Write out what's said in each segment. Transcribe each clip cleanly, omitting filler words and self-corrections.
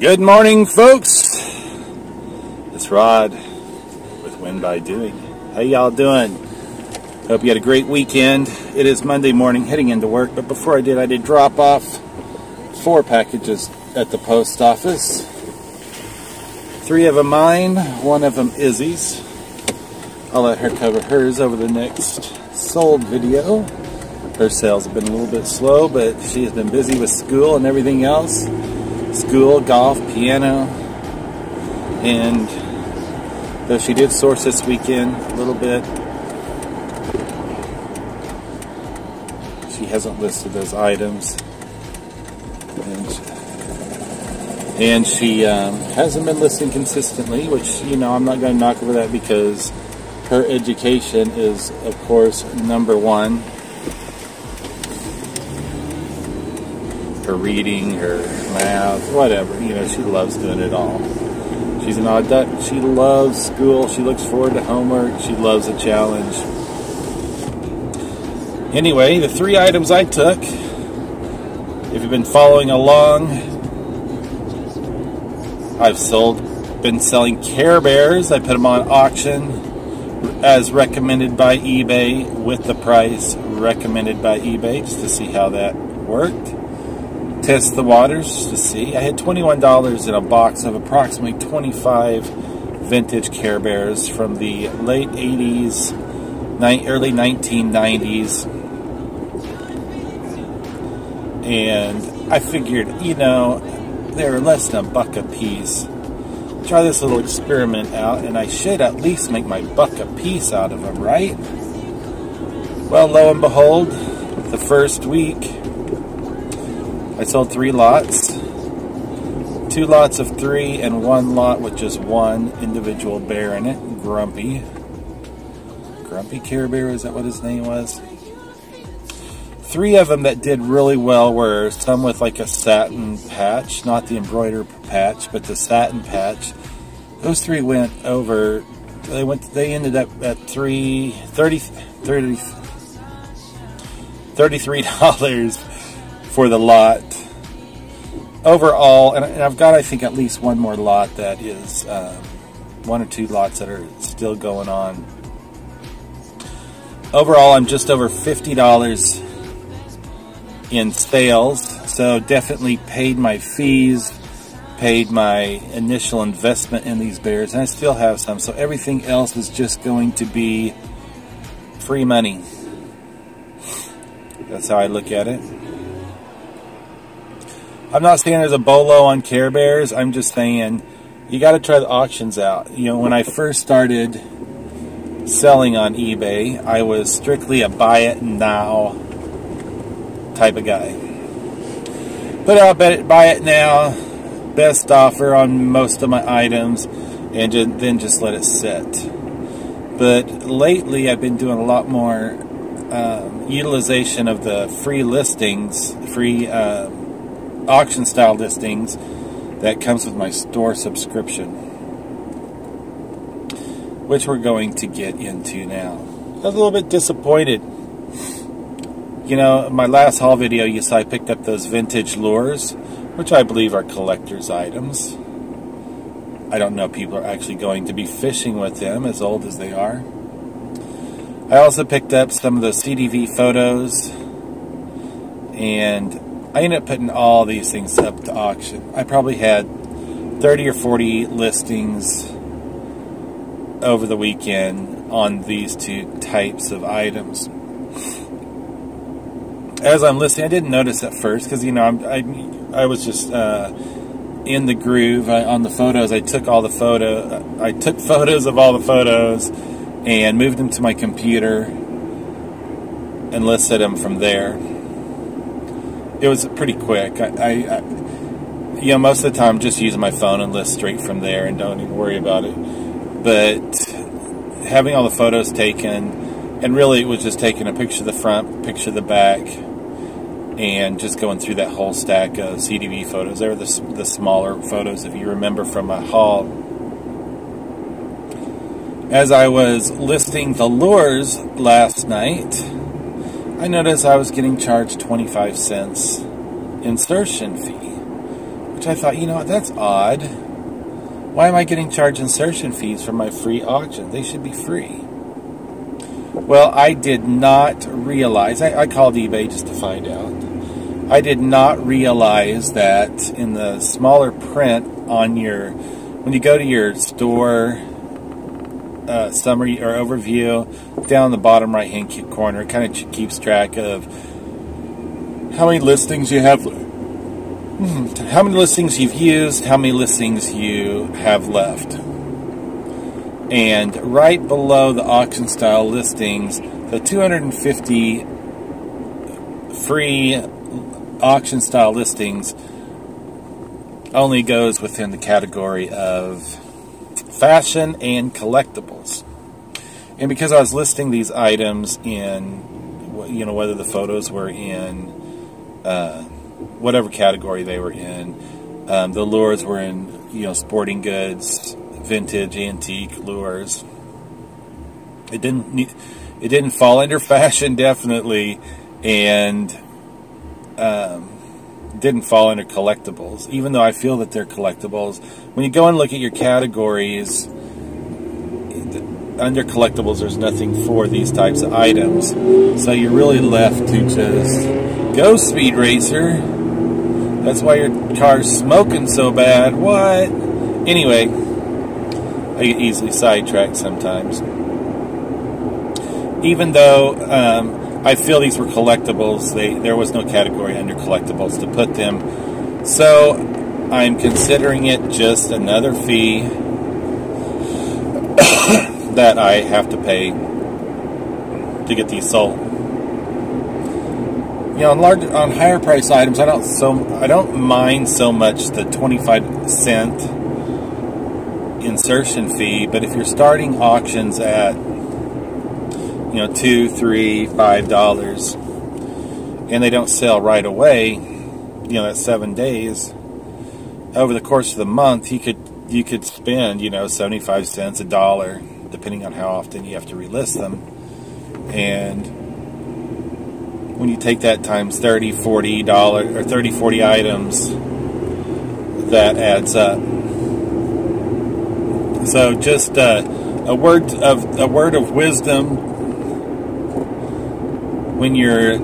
Good morning, folks. It's Rod with Win by Doing. How y'all doing? Hope you had a great weekend. It is Monday morning, heading into work, but before I did drop off 4 packages at the post office. 3 of them mine, 1 of them Izzy's. I'll let her cover hers over the next sold video. Her sales have been a little bit slow, but she has been busy with school and everything else. School, golf, piano, and though she did source this weekend a little bit, she hasn't listed those items, and she hasn't been listing consistently, which, you know, I'm not going to knock over that because her education is, of course, #1. Her reading, her math, whatever, you know, she loves doing it all. She's an odd duck. She loves school. She looks forward to homework. She loves a challenge. Anyway, the 3 items I took, if you've been following along, I've been selling Care Bears. I put them on auction as recommended by eBay, with the price recommended by eBay, just to see how that worked. Test the waters to see. I had $21 in a box of approximately 25 vintage Care Bears from the late 80s, early 1990s. And I figured, you know, they were less than $1 a piece. Try this little experiment out, and I should at least make my $1 a piece out of them, right? Well, lo and behold, the first week, I sold 3 lots, 2 lots of 3, and 1 lot with just 1 individual bear in it. Grumpy Care Bear, is that what his name was? 3 of them that did really well were some with like a satin patch, not the embroidered patch, but the satin patch. Those 3 went over. They ended up at $33 for the lot overall, and I've got, I think, at least 1 more lot that is 1 or 2 lots that are still going on. Overall, I'm just over $50 in sales, so definitely paid my fees, paid my initial investment in these bears, and I still have some, so everything else is just going to be free money. That's how I look at it. I'm not saying there's a bolo on Care Bears. I'm just saying you got to try the auctions out. You know, when I first started selling on eBay, I was strictly a buy it now type of guy. Put out buy it now, best offer on most of my items, and then just let it sit. But lately, I've been doing a lot more utilization of the free listings, free auction style listings that comes with my store subscription, which we're going to get into now. I was a little bit disappointed. You know, my last haul video, you saw I picked up those vintage lures, which I believe are collector's items. I don't know if people are actually going to be fishing with them, as old as they are. I also picked up some of those CDV photos, and I ended up putting all these things up to auction. I probably had 30 or 40 listings over the weekend on these 2 types of items. As I'm listening, I didn't notice at first because, you know, I was just in the groove on the photos. I took photos of all the photos and moved them to my computer and listed them from there. It was pretty quick. You know, most of the time, I'm just using my phone and list straight from there and don't even worry about it. But having all the photos taken, and really it was just taking a picture of the front, picture of the back, and just going through that whole stack of CDV photos. They were the smaller photos, if you remember from my haul. As I was listing the lures last night, I noticed I was getting charged 25 cents insertion fee. which I thought, you know what, that's odd. Why am I getting charged insertion fees for my free auction? They should be free. Well, I did not realize, I called eBay just to find out. I did not realize that in the smaller print on your, when you go to your store summary or overview, down the bottom right hand corner, it kind of keeps track of how many listings you have, how many listings you've used, how many listings you have left. And right below the auction style listings, the 250 free auction style listings only goes within the category of fashion and collectibles. And because I was listing these items in, you know, whether the photos were in whatever category they were in, the lures were in, you know, sporting goods, vintage, antique lures. It didn't fall under fashion, definitely, and didn't fall under collectibles, even though I feel that they're collectibles. When you go and look at your categories, under collectibles, there's nothing for these types of items. So you're really left to just go, Speed Racer. That's why your car's smoking so bad. What? Anyway, I get easily sidetracked sometimes. Even though I feel these were collectibles, there was no category under collectibles to put them. So I'm considering it just another fee that I have to pay to get these sold. You know, on higher price items, I don't mind so much the 25-cent insertion fee, but if you're starting auctions at, you know, $2, $3, $5, and they don't sell right away, you know, that's 7 days. Over the course of the month, you could spend, you know, 75 cents, $1, depending on how often you have to relist them. And when you take that times $30, $40 or 30, 40 items, that adds up. So just a word of wisdom: when you're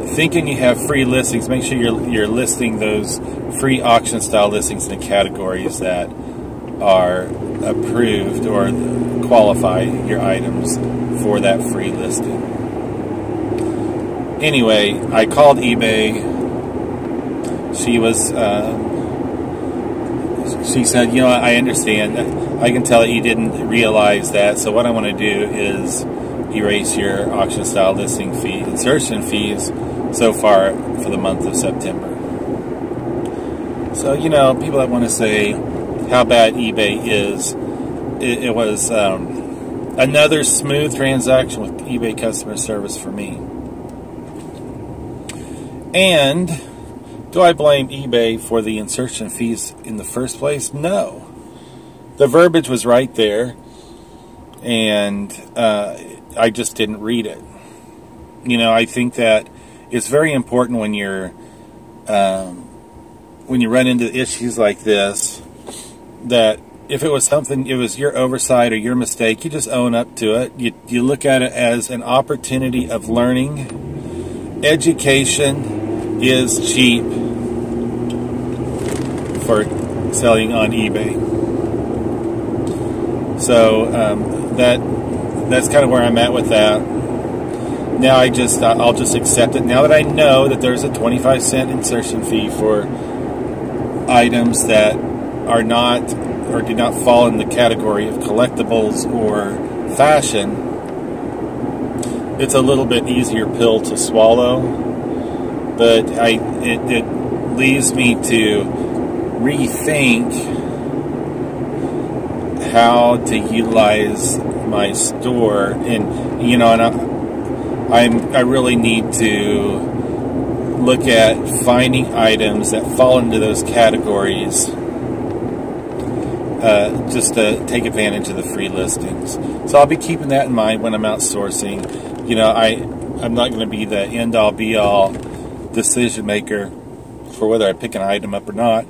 thinking you have free listings, make sure you're listing those free auction style listings in the categories that are approved or qualify your items for that free listing. Anyway, I called eBay. She said, you know, I understand. I can tell that you didn't realize that. So what I want to do is erase your auction style listing fee, insertion fees so far for the month of September. So, you know, people that want to say how bad eBay is, it was another smooth transaction with eBay customer service for me. And do I blame eBay for the insertion fees in the first place? No. The verbiage was right there, and I just didn't read it. You know, I think that it's very important when you run into issues like this, that if it was something, it was your oversight or your mistake, you just own up to it. You look at it as an opportunity of learning. Education is cheap for selling on eBay. So that's kind of where I'm at with that. Now I'll just accept it. Now that I know that there's a 25-cent insertion fee for items that are not or do not fall in the category of collectibles or fashion, it's a little bit easier pill to swallow. But it leaves me to rethink how to utilize my store, and you know, and I really need to look at finding items that fall into those categories, just to take advantage of the free listings. So I'll be keeping that in mind when I'm out sourcing. You know, I'm not going to be the end-all be-all decision maker for whether I pick an item up or not.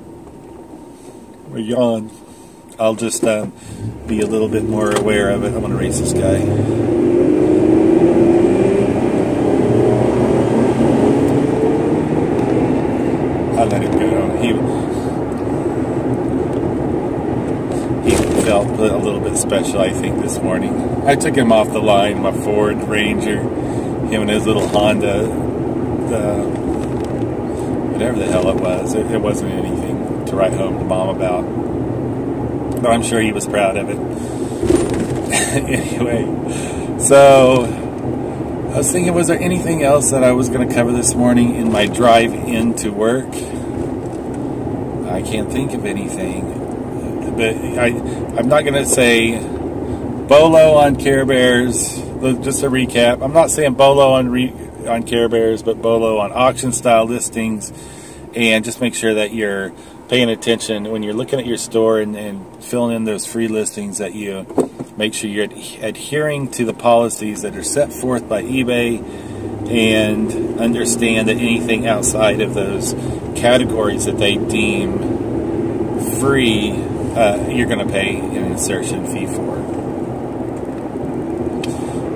or yawn. I'll just be a little bit more aware of it. I'm going to race this guy. I'll let him go. He felt a little bit special, I think, this morning. I took him off the line, my Ford Ranger, him and his little Honda, whatever the hell it was. It wasn't anything to write home to Mom about. But I'm sure he was proud of it. Anyway, so I was thinking, was there anything else that I was going to cover this morning in my drive into work? I can't think of anything. But I'm not going to say BOLO on Care Bears. Just a recap. I'm not saying BOLO on Care Bears, but BOLO on auction style listings. And just make sure that you're paying attention when you're looking at your store and filling in those free listings, that you make sure you're adhering to the policies that are set forth by eBay, and understand that anything outside of those categories that they deem free, you're going to pay an insertion fee for.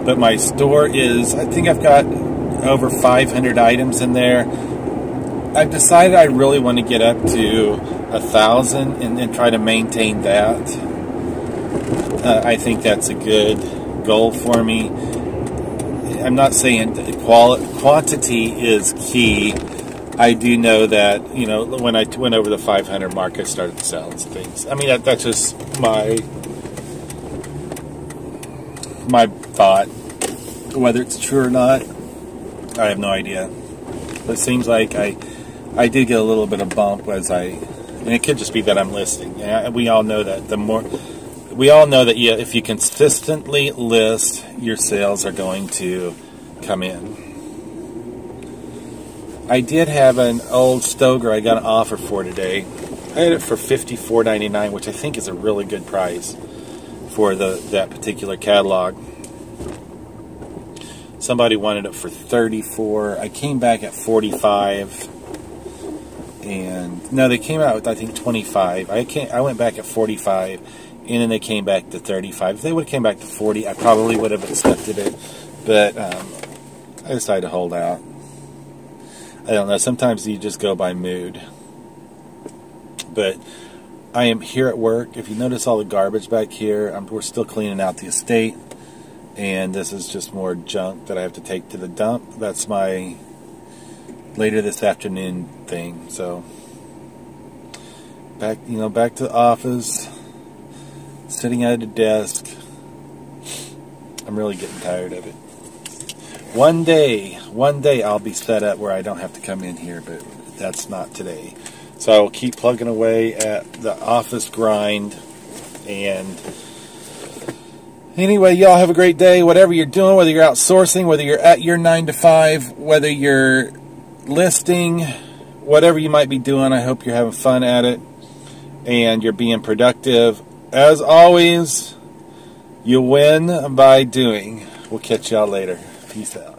But my store is, I think I've got over 500 items in there. I've decided I really want to get up to 1,000 and try to maintain that. I think that's a good goal for me. I'm not saying quantity is key. I do know that, you know, when I went over the 500 mark, I started selling things. I mean, that's just my thought. Whether it's true or not, I have no idea. But it seems like I did get a little bit of bump and it could just be that I'm listing. We all know that yeah, if you consistently list, your sales are going to come in. I did have an old Stoker I got an offer for today. I had it for $54.99, which I think is a really good price for that particular catalog. Somebody wanted it for $34. I came back at $45. And no, they came out with, I think, $25. I went back at $45, and then they came back to $35. If they would have came back to $40, I probably would have accepted it. But I decided to hold out. I don't know. Sometimes you just go by mood. But I am here at work. If you notice all the garbage back here, we're still cleaning out the estate. And this is just more junk that I have to take to the dump. That's my later this afternoon thing. So back to the office, sitting at a desk. I'm really getting tired of it. One day I'll be set up where I don't have to come in here, but that's not today. So I will keep plugging away at the office grind. And anyway, y'all have a great day. Whatever you're doing, whether you're outsourcing, whether you're at your 9 to 5, whether you're listing, whatever you might be doing, I hope you're having fun at it and you're being productive. As always, you win by doing. We'll catch y'all later. Peace out.